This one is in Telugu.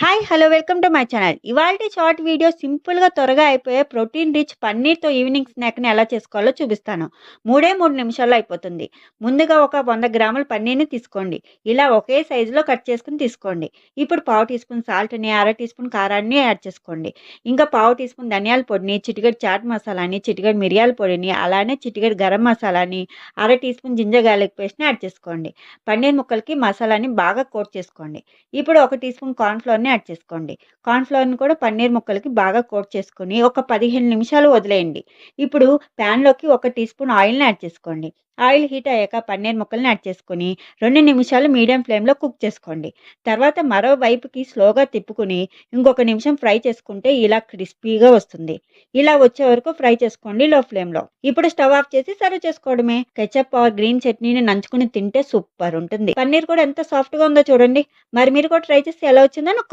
Hi! Hello! Welcome to my channel. ఇవాల్టి షార్ట్ వీడియో సింపుల్‌గా త్వరగా అయిపోయే ప్రోటీన్ రిచ్ పన్నీర్‌తో ఈవినింగ్ స్నాక్‌ని ఎలా చేసుకోవాలో చూపిస్తాను. 3 నిమిషాల్లో అయిపోతుంది. ముందుగా ఒక 100 గ్రాముల పన్నీర్‌ని తీసుకోండి. ఇలా ఒకే సైజులో కట్ చేసుకొని తీసుకోండి. ఇప్పుడు పావు టీ స్పూన్ సాల్ట్‌ని, అర టీ స్పూన్ కారాన్ని యాడ్ చేసుకోండి. ఇంకా పావు టీ స్పూన్ ధనియాల పొడిని, చిటికెడు చాట్ మసాలాని, చిటికెడు మిరియాల పొడిని, అలానే చిటికెడు గరం మసాలాని, అర టీ స్పూన్ జింజర్ గార్లిక్ పేస్ట్‌ని యాడ్ చేసుకోండి. పన్నీర్ ముక్కలకి మసాలాని బాగా కోట్ చేసుకోండి. ఇప్పుడు ఒక టీ స్పూన్ కార్న్ ఫ్లోర్‌ని యాడ్ చేసుకోండి. కార్న్ ఫ్లోర్‌ని కూడా పన్నీర్ ముక్కలకి బాగా కోట్ చేసుకొని ఒక 15 నిమిషాలు వదిలేయండి. ఇప్పుడు ప్యాన్‌లోకి ఒక టీ స్పూన్ ఆయిల్‌ని యాడ్ చేసుకోండి. ఆయిల్ హీట్ అయ్యాక పన్నీర్ ముక్కల్ని యాడ్ చేసుకొని 2 నిమిషాలు మీడియం ఫ్లేమ్‌లో కుక్ చేసుకోండి. తర్వాత మరో వైపుకి స్లోగా తిప్పుకొని ఇంకొక నిమిషం ఫ్రై చేసుకుంటే ఇలా క్రిస్పీగా వస్తుంది. ఇలా వచ్చే వరకు ఫ్రై చేసుకోండి లో ఫ్లేమ్‌లో. ఇప్పుడు స్టవ్ ఆఫ్ చేసి సర్వ్ చేసుకోవడమే. కెచప్ ఆర్ గ్రీన్ చట్నీని నంచుకొని తింటే సూపర్ ఉంటుంది. పన్నీర్ కూడా ఎంత సాఫ్ట్‌గా ఉందో చూడండి. మరి మీరు కూడా ట్రై చేసి ఎలా వచ్చిందో నాకు